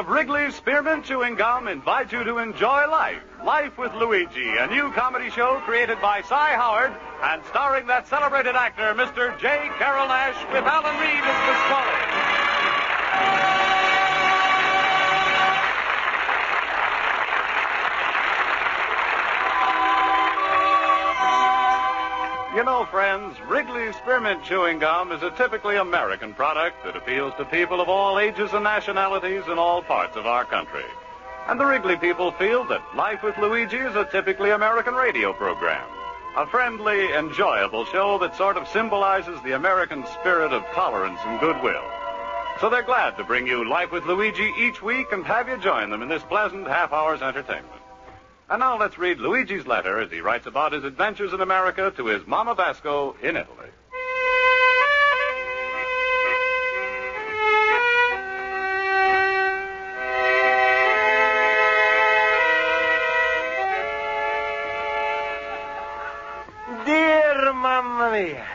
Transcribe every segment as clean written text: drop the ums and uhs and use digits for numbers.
of Wrigley's Spearmint Chewing Gum invite you to enjoy life. Life with Luigi, a new comedy show created by Cy Howard and starring that celebrated actor, Mr. J. Carrol Naish, with Alan Reed as Pasquale. You know, friends, Wrigley's Spearmint Chewing Gum is a typically American product that appeals to people of all ages and nationalities in all parts of our country. And the Wrigley people feel that Life with Luigi is a typically American radio program. A friendly, enjoyable show that sort of symbolizes the American spirit of tolerance and goodwill. So they're glad to bring you Life with Luigi each week and have you join them in this pleasant half-hour's entertainment. And now let's read Luigi's letter as he writes about his adventures in America to his Mama Basco in Italy. Dear Mamma Mia,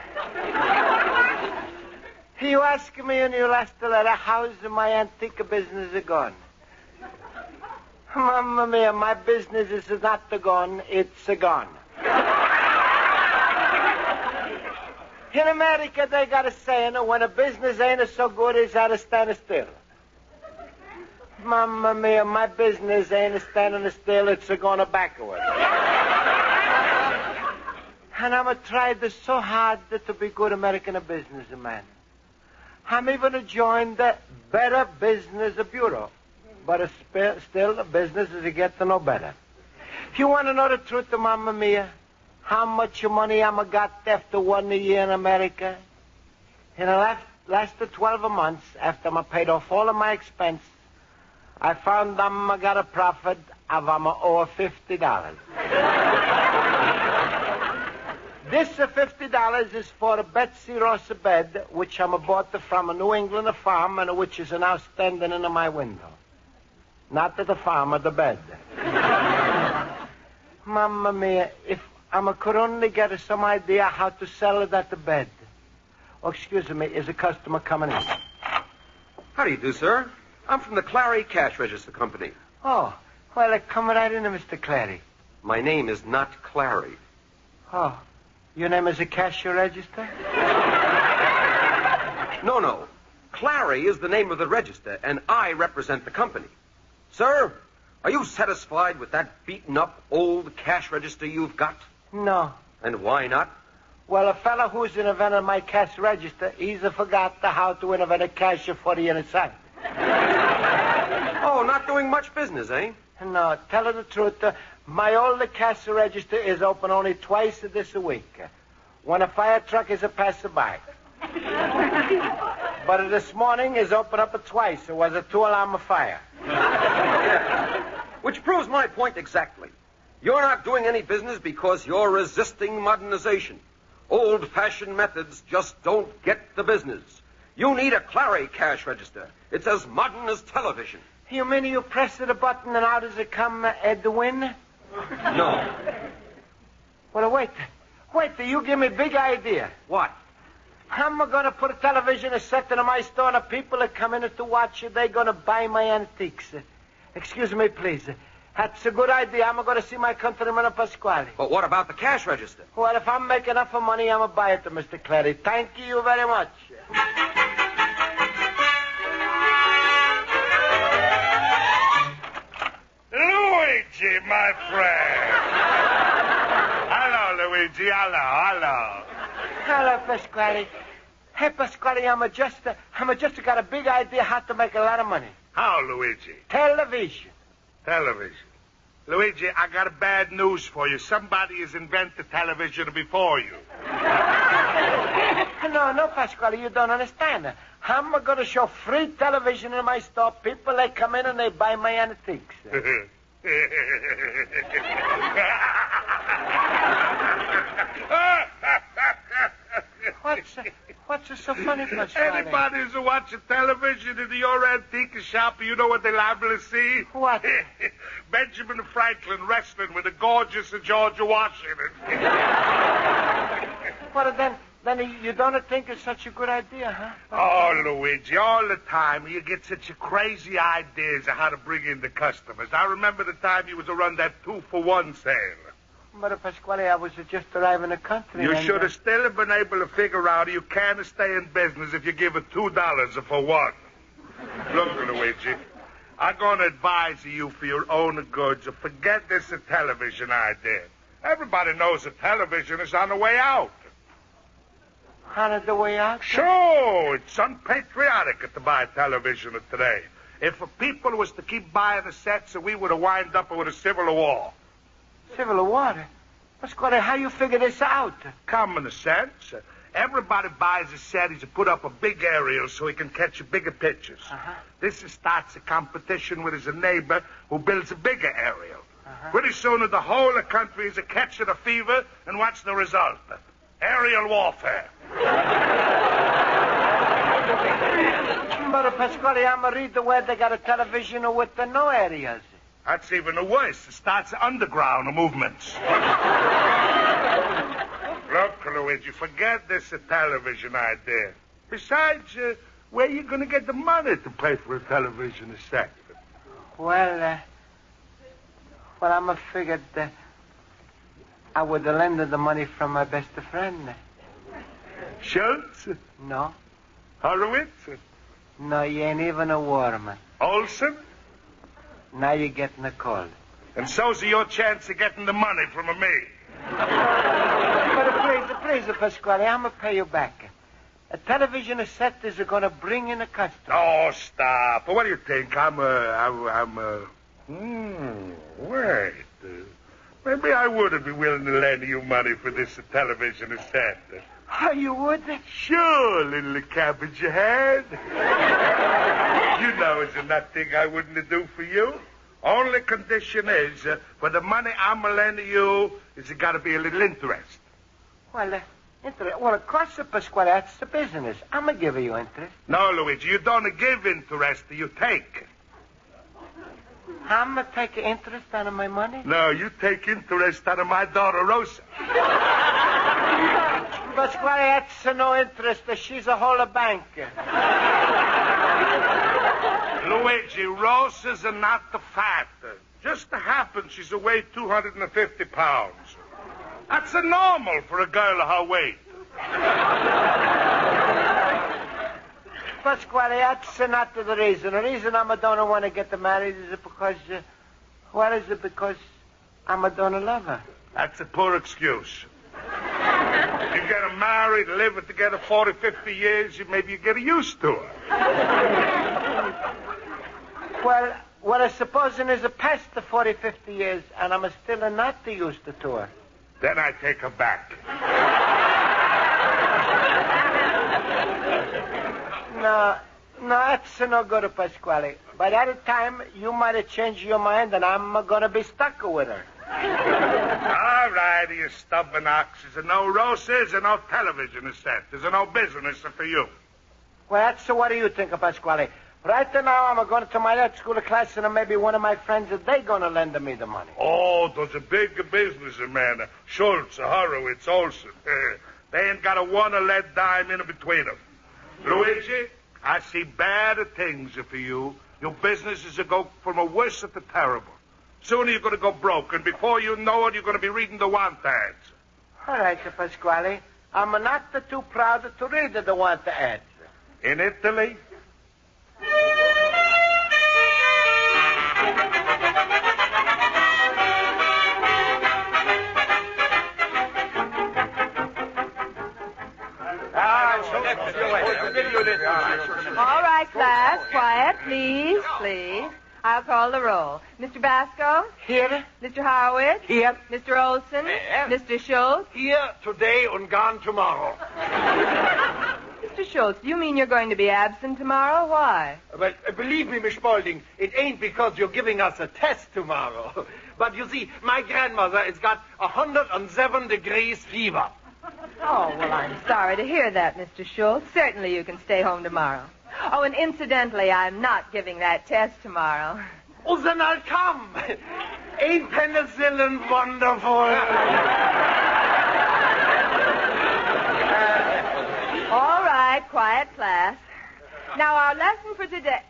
you asked me in your last letter how's my antique business gone. Mamma Mia, my business is not gone, it's gone. In America, they got a saying, when a business ain't so good, it's at a standstill. Mamma Mia, my business ain't standing still, it's going backward. And I'm tried so hard to be good American businessman. I'm even joined the Better Business Bureau. But still, the business is getting no better. If you want to know the truth, Mamma Mia, how much money I'm got after 1 year in America? In the last 12 months, after I paid off all of my expense, I found I got a profit of over $50. This $50 is for a Betsy Rosa bed, which I bought from a New England farm, and which is now standing in my window. Not at the farm, at the bed. Mamma Mia, if I could only get some idea how to sell that bed. Oh, excuse me, is a customer coming in? How do you do, sir? I'm from the Clary Cash Register Company. Oh, well, come right in, Mr. Clary. My name is not Clary. Oh, your name is a cash register? No. Clary is the name of the register, and I represent the company. Sir, are you satisfied with that beaten-up old cash register you've got? No. And why not? Well, a fellow who's invented my cash register, he's forgot how to invent a cash for the inside. Oh, not doing much business, eh? No, tell her the truth. My old cash register is open only twice this week. When a fire truck is passing by. But this morning is open up twice. It was a 2-alarm fire. Which proves my point exactly. You're not doing any business because you're resisting modernization. Old-fashioned methods just don't get the business. You need a Clary cash register. It's as modern as television. You mean you press the button and out does it come, Edwin? No. Well, wait, you give me a big idea. What? I'm going to put a television set in my store, and the people that come in to watch it, they're going to buy my antiques. Excuse me, please. That's a good idea. I'm going to see my countryman, Pasquale. But what about the cash register? Well, if I make enough money, I'm going to buy it to Mr. Clary. Thank you very much. Luigi, my friend. Hello, Luigi. Hello. Hello, Pasquale. Hey, Pasquale, I'm just got a big idea how to make a lot of money. How, Luigi? Television. Luigi, I got bad news for you. Somebody has invented television before you. No, Pasquale, you don't understand. I'm going to show free television in my store. People, they come in and they buy my antiques. What's so funny, Pasquale? Anybody who's watching television in your antique shop, you know what they're liable to see? What? Benjamin Franklin wrestling with the gorgeous Georgia Washington. Well, Then you don't think it's such a good idea, huh? Oh, Luigi, all the time you get such crazy ideas of how to bring in the customers. I remember the time you was to run that 2-for-1 sale. But, Pasquale, I was just arriving in the country. You should have still been able to figure out you can't stay in business if you give it $2 for one. Look, Luigi, I'm going to advise you for your own good to forget this television idea. Everybody knows a television is on the way out. On the way out? Sure, it's unpatriotic to buy a television today. If people was to keep buying the sets, we would have wind up with a civil war. Civil war? Pasquale, how you figure this out? Common sense. Everybody buys a set. He's to put up a big aerial so he can catch bigger pictures. This starts a competition with his neighbor who builds a bigger aerial. Pretty soon the whole of the country is a catching a fever, and what's the result? Aerial warfare. But, Pasquale, I'm going to read the where they got a television with no areas. That's even worse. It starts underground movements. Look, Luigi, forget this television idea. Besides, where are you going to get the money to pay for a television set? Well, I'm afraid that I would have lended the money from my best friend. Schultz? No. Horowitz? No, you ain't even a warman. Olson? Now you're getting a cold. And so's your chance of getting the money from me. But please, Pasquale, I'm going to pay you back. A television set is going to bring in a customer. Oh, stop. What do you think? Wait. Maybe I wouldn't be willing to lend you money for this television set. Oh, you would? Sure, little cabbage head. You know it's nothing I wouldn't do for you. Only condition is, for the money I'm lending you, is it got to be a little interest. Well, of course, Pasquale, that's the business. I'm going to give you interest. No, Luigi, you don't give interest, you take. I'm going to take interest out of my money? No, you take interest out of my daughter, Rosa. Pasquale, that's no interest. She's a whole bank. Luigi, Rosa's not the fat. Just happens she's weighed 250 pounds. That's normal for a girl of her weight. Pasquale, that's not the reason. The reason I don't want to get married is because, because I don't love her. That's a poor excuse. You get her married, live together 40, 50 years, maybe you get used to her. Well, I suppose it is past the 40, 50 years, and I'm still not used to her. Then I take her back. No, that's no good, Pasquale. By that time, you might have changed your mind, and I'm going to be stuck with her. All right, you stubborn ox. There's no Rosas and no television set. There's no business for you. Well, so what do you think, Pasquale? Right now, I'm going to my art school class, and maybe one of my friends, they're going to lend me the money. Oh, those are big businessmen. Schultz, Horowitz, Olson. They ain't got a one-lead dime in between them. Luigi, I see bad things for you. Your business is to go from a worse to terrible. Soon you're going to go broke, and before you know it, you're going to be reading the want ads. All right, Pasquale. I'm not too proud to read the want ads. In Italy? All right, class, quiet, please, please. I'll call the roll. Mr. Basco? Here. Mr. Horowitz? Here. Mr. Olson? Mr. Schultz? Here today and gone tomorrow. Mr. Schultz, do you mean you're going to be absent tomorrow? Why? Well, believe me, Miss Spaulding, it ain't because you're giving us a test tomorrow. But you see, my grandmother has got 107 degrees fever. Oh, well, I'm sorry to hear that, Mr. Schultz. Certainly you can stay home tomorrow. Oh, and incidentally, I'm not giving that test tomorrow. Oh, then I'll come. Ain't penicillin wonderful? quiet class. Now, our lesson for today...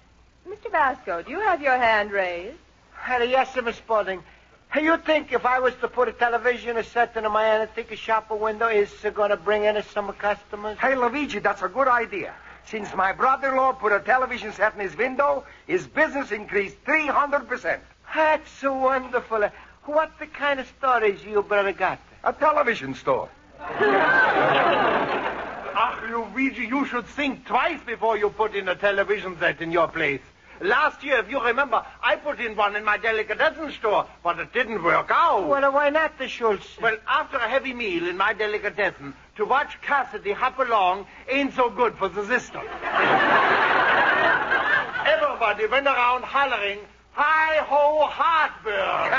Mr. Basco, do you have your hand raised? Yes, sir, Miss Spaulding. Hey, you think if I was to put a television set in my antique shop window, is going to bring in some customers? Hey, Luigi, that's a good idea. Since my brother-in-law put a television set in his window, his business increased 300%. That's so wonderful. What the kind of stories you brother got? A television store. Ach, Luigi, you should think twice before you put in a television set in your place. Last year, if you remember, I put in one in my delicatessen store, but it didn't work out. Well, why not, the Schultz? Well, after a heavy meal in my delicatessen, to watch Cassidy hop along ain't so good for the system. Everybody went around hollering, "Hi-ho, heartburn!"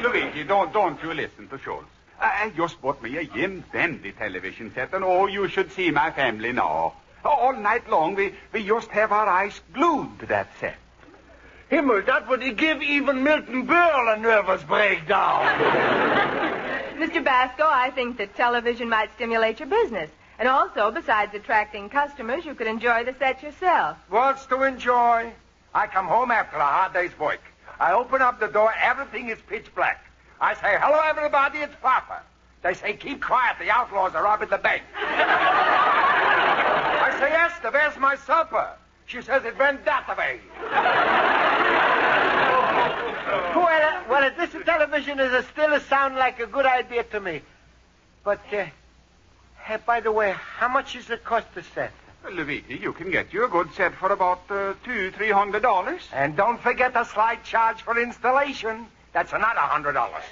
Luigi, don't you listen to Schultz. I just bought me a dandy television set, and oh, you should see my family now. All night long, we just have our eyes glued to that set. Himmel, that would give even Milton Berle a nervous breakdown. Mr. Basco, I think that television might stimulate your business. And also, besides attracting customers, you could enjoy the set yourself. What's to enjoy? I come home after a hard day's work. I open up the door, everything is pitch black. I say, "Hello, everybody, it's Papa." They say, "Keep quiet, the outlaws are robbing the bank." I say, "Esther, where's my supper?" She says it went that way. Well, this television is still sound like a good idea to me. But, hey, by the way, how much does it cost to set? Well, Luigi, you can get you a good set for about $200-300. And don't forget a slight charge for installation. That's another $100.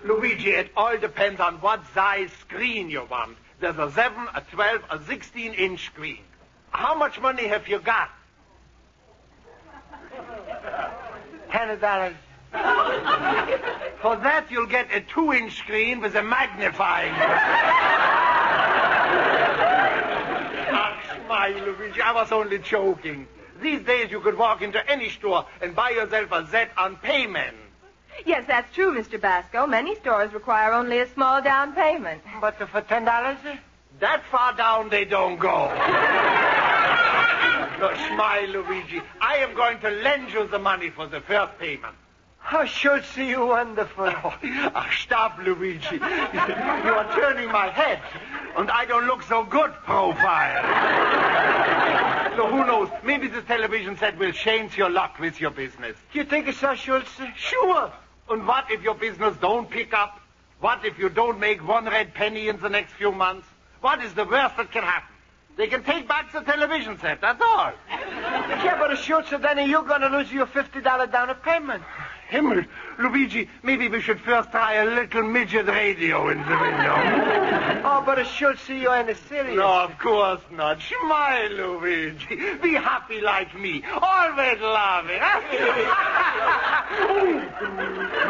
Luigi, it all depends on what size screen you want. There's a 7, a 12, a 16-inch screen. How much money have you got? $10. For that, you'll get a 2-inch screen with a magnifying. Ach, smile, Luigi. I was only joking. These days, you could walk into any store and buy yourself a set on payment. Yes, that's true, Mr. Basco. Many stores require only a small down payment. But for $10? That far down they don't go. No, smile, Luigi. I am going to lend you the money for the first payment. How should see you wonderful. Oh, stop, Luigi. You are turning my head, and I don't look so good profile. So who knows? Maybe this television set will change your luck with your business. You think so, Schultz? Sure. And what if your business don't pick up? What if you don't make one red penny in the next few months? What is the worst that can happen? They can take back the television set, that's all. Yeah, but Schultz, then you're going to lose your $50 down payment. Himmel, Luigi, maybe we should first try a little midget radio in the window. Oh, but Schultz, you ain't serious. No, of course not. Smile, Luigi. Be happy like me. Always laughing.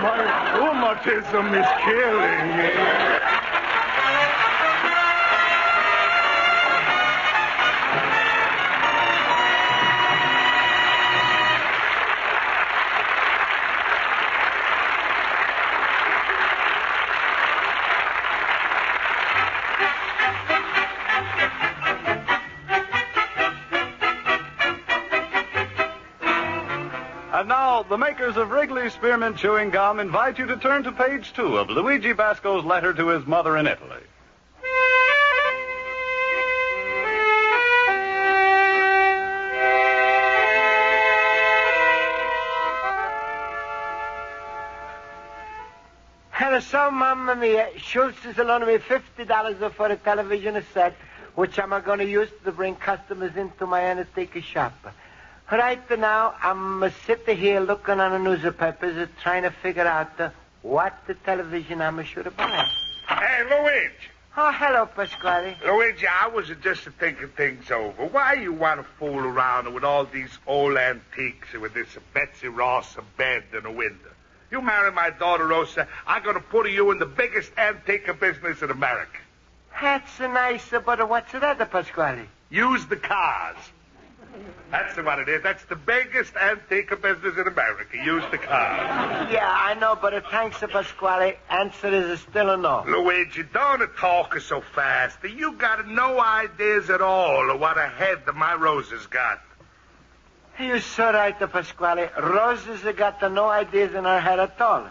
My rheumatism is killing me. And now, the makers of Wrigley Spearmint Chewing Gum invite you to turn to page 2 of Luigi Basco's letter to his mother in Italy. And so, Mamma Mia, Schultz is loaning me $50 for a television set, which I'm going to use to bring customers into my antique shop. Right now, I'm sitting here looking on the newspapers, trying to figure out what the television I should buy. Hey, Luigi. Oh, hello, Pasquale. Luigi, I was just thinking things over. Why you want to fool around with all these old antiques with this Betsy Ross bed and a window? You marry my daughter, Rosa, I'm going to put you in the biggest antique business in America. That's nice, but what's that, Pasquale? Use the cars. That's what it is. That's the biggest antique business in America. Use the card. Yeah, I know, but thanks to Pasquale, answer is still a no. Luigi, don't talk so fast. You got no ideas at all of what a head that my Rosa's got. You're so right, Pasquale. Rosa's got no ideas in her head at all.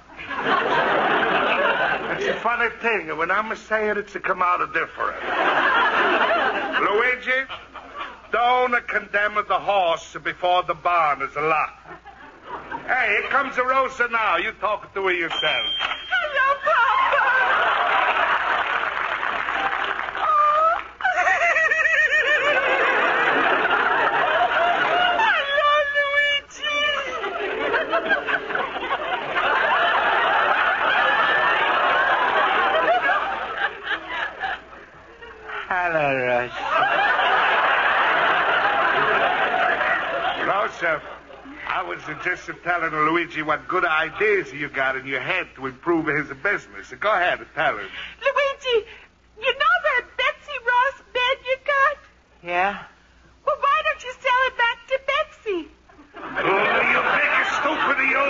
It's a funny thing. When I'm saying it's to come out different. Luigi, don't condemn the horse before the barn is locked. Hey, here comes Rosa now. You talk to her yourself. Hello, Papa. Hello, Rosa. Rosa, I was just telling Luigi what good ideas you got in your head to improve his business. Go ahead and tell him. Luigi, you know that Betsy Ross bed you got? Yeah? Well, why don't you sell it back to Betsy? Oh, you big stupid, you.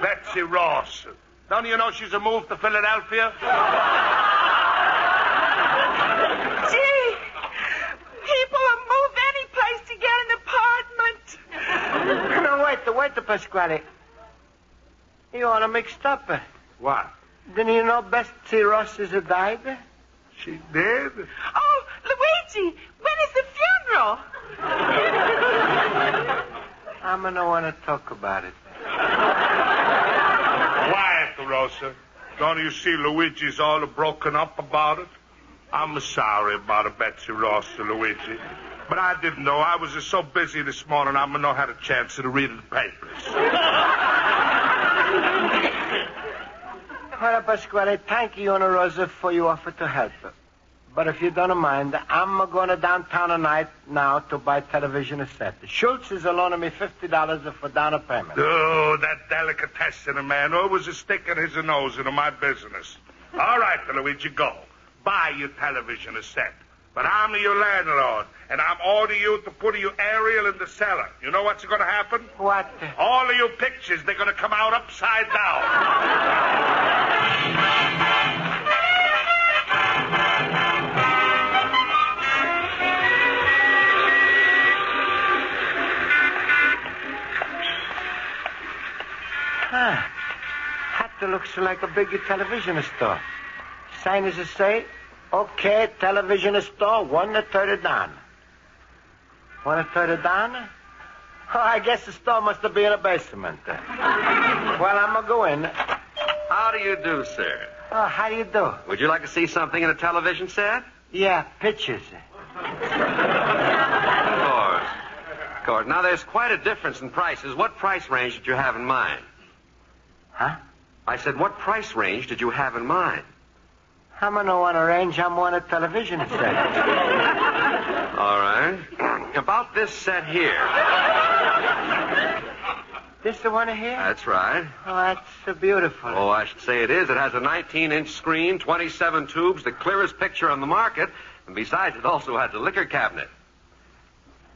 Betsy Ross. Don't you know she's a move to Philadelphia? Gee, people will move any place to get an apartment. No, wait, Pasquale. You all are mixed up. What? Didn't you know Betsy Ross is died? She did? Oh, Luigi, when is the funeral? I'm gonna want to talk about it. Quiet, Rosa. Don't you see Luigi's all broken up about it? I'm sorry about Betsy Ross, Luigi. But I didn't know. I was just so busy this morning, I haven't had a chance to read the papers. Well, Pasquale, thank you, Anna Rosa, for your offer to help. But if you don't mind, I'm going to downtown tonight now to buy television set. Schultz is loaning me $50 for down payment. Oh, that delicatessen man always is sticking his nose into my business. All right, Luigi, go. Buy your television set. But I'm your landlord, and I'm ordering you to put your aerial in the cellar. You know what's going to happen? What? All of your pictures, they're going to come out upside down. That looks like a big television store. Sign is to say, okay, television store, 1/3 down. 1/3 down? Oh, I guess the store must be in a basement. Well, I'm going to go in. How do you do, sir? Oh, how do you do? Would you like to see something in a television set? Yeah, pictures. Of course. Now, there's quite a difference in prices. What price range did you have in mind? Huh? I said, what price range did you have in mind? I'm going to want to arrange. I'm on a television set. All right. About this set here. This the one here? That's right. Oh, that's so beautiful. Oh, I should say it is. It has a 19-inch screen, 27 tubes, the clearest picture on the market, and besides, it also has a liquor cabinet.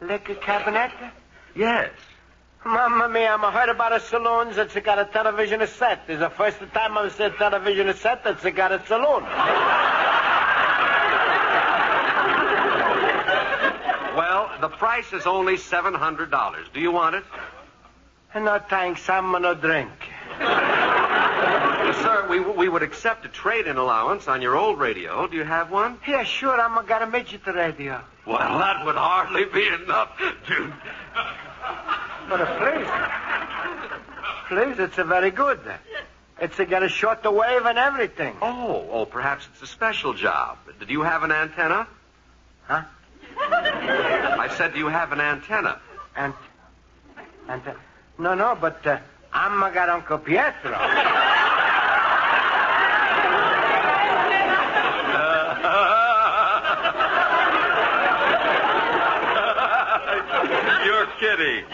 Liquor cabinet? Yes. Mamma mia, I've heard about a saloon that's got a television set. It's the first time I've seen a television set that's got a saloon. Well, the price is only $700. Do you want it? No, thanks. I'm no drink. Sir, we would accept a trade-in allowance on your old radio. Do you have one? Yeah, sure. I'm got a midget radio. Well, that would hardly be enough to... But please, it's a very good. It's got a shorter wave and everything. Oh, perhaps it's a special job. Did you have an antenna? Huh? I said, do you have an antenna? No, but I'm got Uncle Pietro. You're kidding.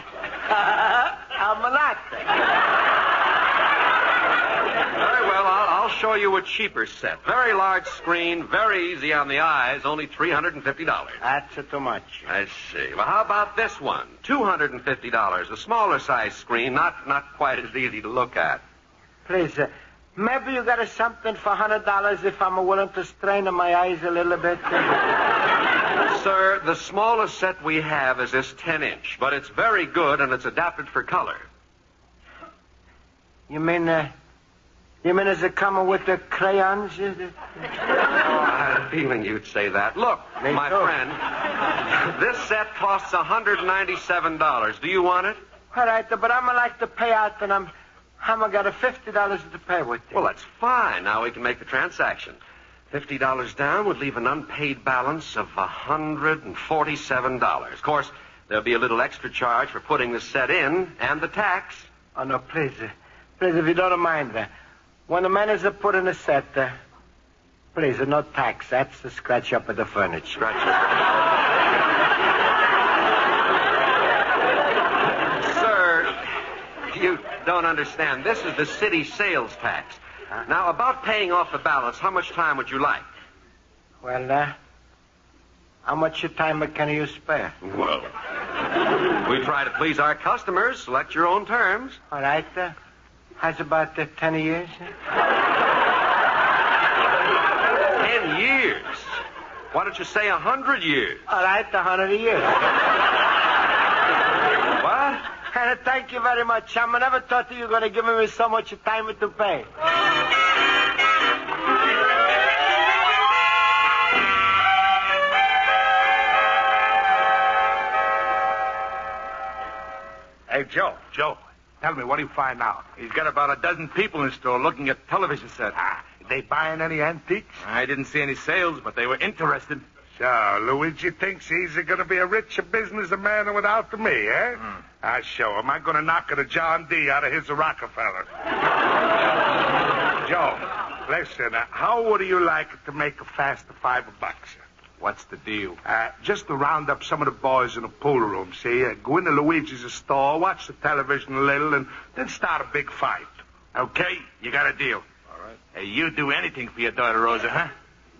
I'm not. Very well, I'll show you a cheaper set. Very large screen, very easy on the eyes, only $350. That's too much. I see. Well, how about this one? $250. A smaller size screen, not quite as easy to look at. Please, maybe you got something for $100 if I'm willing to strain my eyes a little bit. Sir, the smallest set we have is this 10-inch, but it's very good and it's adapted for color. You mean is it coming with the crayons? I had a feeling you'd say that. Look, my friend, this set costs $197. Do you want it? All right, but I'm like to pay out, and I'm got $50 to pay with it. Well, that's fine. Now we can make the transaction. $50 down would leave an unpaid balance of $147. Of course, there'll be a little extra charge for putting the set in and the tax. Oh, no, please, if you don't mind. When the manager put in a set, please, no tax. That's the scratch up of the furniture. Scratch up. Sir, you don't understand. This is the city sales tax. Now, about paying off the balance, how much time would you like? Well, how much time can you spare? Well, we try to please our customers. Select your own terms. All right, how's about 10 years? 10 years? Why don't you say 100 years? All right, 100 years. What? Thank you very much. I never thought you were going to give me so much time to pay. Hey, Joe, tell me, what do you find out? He's got about a dozen people in the store looking at the television set. They buying any antiques? I didn't see any sales, but they were interested. So, Luigi thinks he's going to be a richer businessman without me, eh? I'll show him. I'm going to knock a John D. out of his Rockefeller. Joe, listen, how would you like to make a fast $5? What's the deal? Just to round up some of the boys in the pool room, see? Go into Luigi's store, watch the television a little, and then start a big fight. Okay, you got a deal. All right. Hey, you'd do anything for your daughter, Rosa, huh?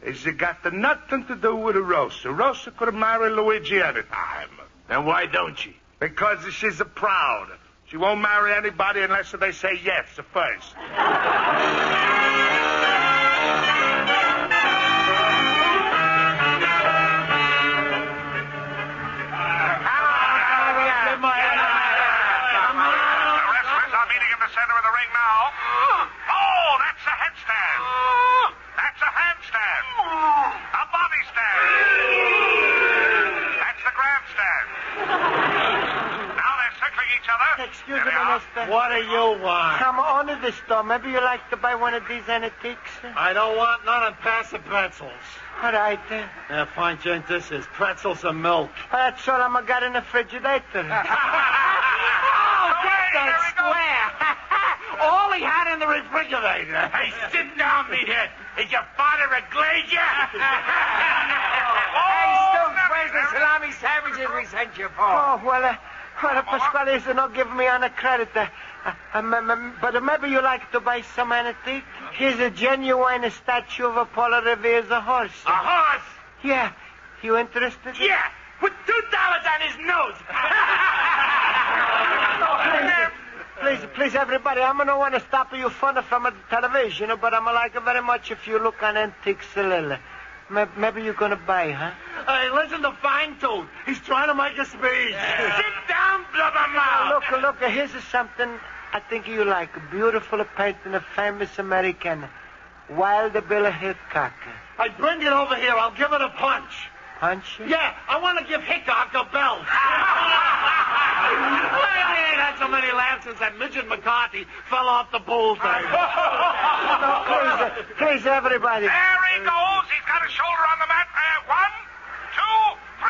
It's got nothing to do with Rosa. Rosa could have married Luigi any time. Then why don't she? Because she's proud. She won't marry anybody unless they say yes first. Center of the ring now. Oh, that's a headstand. That's a handstand. A body stand. That's the grandstand. Now they're circling each other. Excuse me, mister. What do you want? I'm on the store. Maybe you like to buy one of these antiques? I don't want none and pass the pretzels. All right. Fine change this is. Pretzels and milk. That's all I'm got in the refrigerator. That's square. All he had in the refrigerator. Hey, sit down, meathead. Is your father a glazier? Hey, still where's the salami sandwiches we sent you for? Oh, well, Pasquale is not giving me on a credit. But maybe you like to buy some antique? Here's a genuine statue of Apollo Revere's a horse. A horse? Yeah. You interested? Yeah. With $2 on his nose. Please, everybody, I'm going to want to stop you fun from the television, but I'm like it very much if you look on antiques a little. Maybe you're going to buy, huh? Hey, listen to Fine Tooth. He's trying to make a speech. Sit down, blubbermouth. Look, here's something I think you like. A beautiful painting of famous American, Wild Bill Hickok. I bring it over here. I'll give it a punch. Punch? Yeah, I want to give Hickok a belt. I ain't had so many laughs since that midget McCarthy fell off the bull thing. Please, everybody. There he goes. He's got his shoulder on the mat. 1, 2, 3.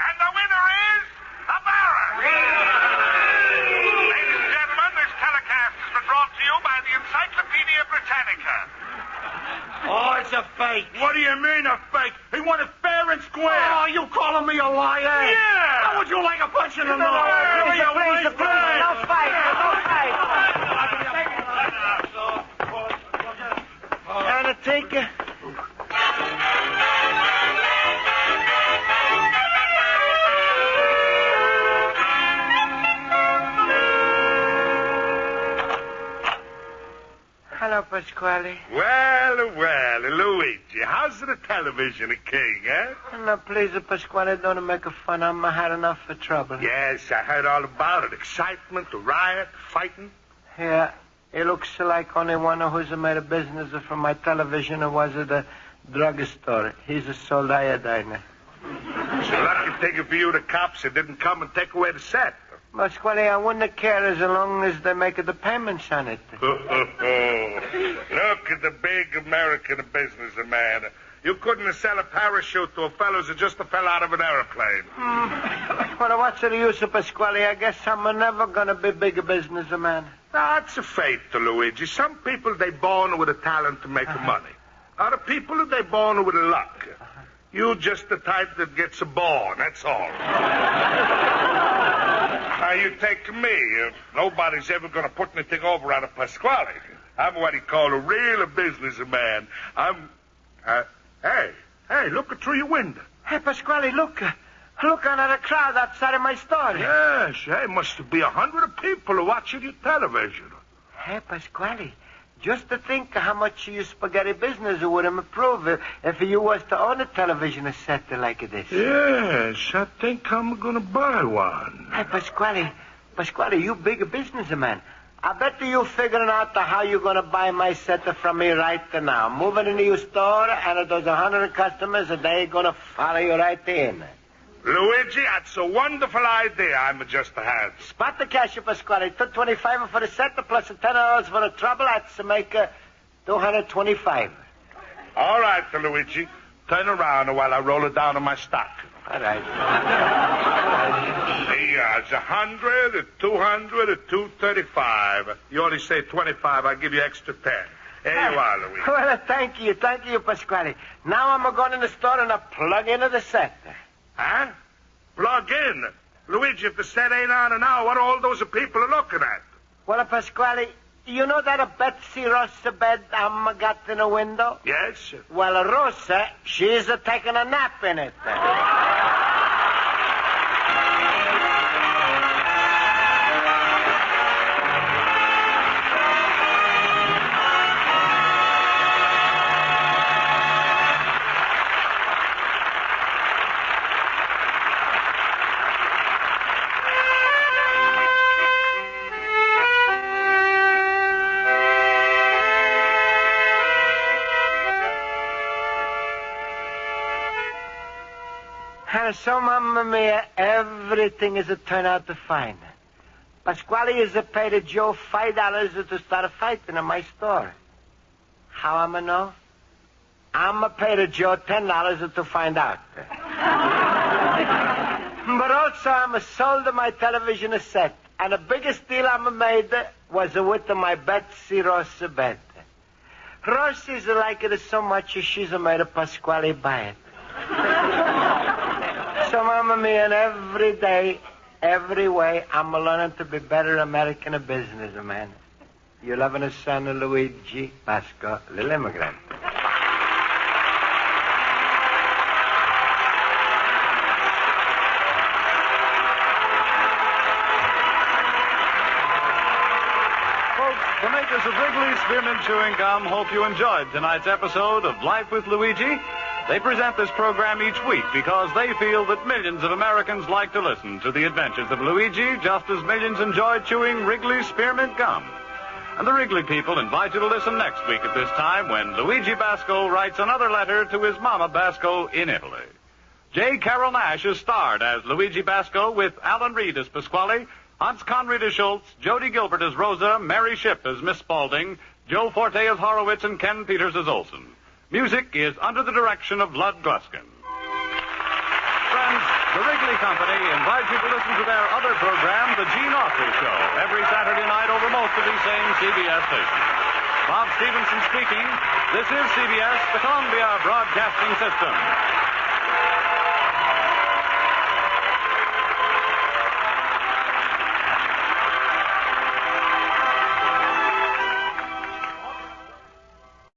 And the winner is the Baron. Ladies and gentlemen, this telecast has been brought to you by the Encyclopedia Britannica. Oh, it's a fake. What do you mean a fake? He won it fair and square. Oh, you calling me a liar? Yeah. How would you like a punch in the nose? Please, no fight. Undertaker? Hello, Pasquale. Well, Luigi, how's the television, a king, eh? No, please, Pasquale, don't make fun. I had enough of trouble. Yes, I heard all about it. Excitement, the riot, fighting. Yeah, it looks like only one who's made a business from my television was at the drugstore. He's a sold iodine. It's a lucky thing for you, the cops, that didn't come and take away the set. Pasquale, I wouldn't care as long as they make the payments on it. Look at the big American businessman. You couldn't sell a parachute to a fellow who just fell out of an airplane. Well, what's the use of Pasquale? I guess I'm never going to be big businessman. That's a fate to Luigi. Some people, they born with a talent to make money. Other people, they born with luck. You just the type that gets born, that's all. Now, you take me. Nobody's ever going to put anything over on a Pasquale. I'm what he call a real businessman. I'm... Hey, look through your window. Hey, Pasquale, look. Look on the crowd outside of my store. Yes, hey, must be 100 people watching your television. Hey, Pasquale, just to think how much your spaghetti business would improve if you was to own a television set like this. Yes, I think I'm going to buy one. Hey, Pasquale, you big businessman. I bet you figuring out how you're going to buy my set from me right now. Moving into your store, and those 100 customers, they going to follow you right in. Luigi, that's a wonderful idea I'm just had. Spot the cash, Pasquale. $225 for the set, plus $10 for the trouble. That's make $225. All right, Luigi. Turn around while I roll it down on my stock. All right. It's 100, 200, 235. You only say 25. I'll give you extra 10. There you are, Luigi. Well, thank you, Pasquale. Now I'm going in the store and I plug into the set. Huh? Plug in? Luigi, if the set ain't on now, what are all those people looking at? Well, Pasquale, you know that a Betsy Rosa bed I'm got in the window? Yes. Well, Rosa, she's taking a nap in it. So, Mamma Mia, everything is turned out to fine. Pasquale is paid Joe $5 to start a fighting in my store. How am I know? I'm paid Joe $10 to find out. But also, I'm sold my television set, and the biggest deal I made was with my Betsy Rosa bed. Rosie's like it so much, she's made a Pasquale buy it. So, Mamma Mia, and every day, every way, I'm learning to be better American businessman. Your loving son, Luigi Basco, little immigrant. Folks, the makers of Wrigley Spearmint Chewing Gum hope you enjoyed tonight's episode of Life with Luigi. They present this program each week because they feel that millions of Americans like to listen to the adventures of Luigi just as millions enjoy chewing Wrigley Spearmint Gum. And the Wrigley people invite you to listen next week at this time when Luigi Basco writes another letter to his Mama Basco in Italy. J. Carrol Naish is starred as Luigi Basco with Alan Reed as Pasquale, Hans Conried as Schultz, Jody Gilbert as Rosa, Mary Shipp as Miss Spaulding, Joe Forte as Horowitz, and Ken Peters as Olson. Music is under the direction of Lud Gluskin. Friends, the Wrigley Company invites you to listen to their other program, The Gene Autry Show, every Saturday night over most of these same CBS stations. Bob Stevenson speaking. This is CBS, the Columbia Broadcasting System.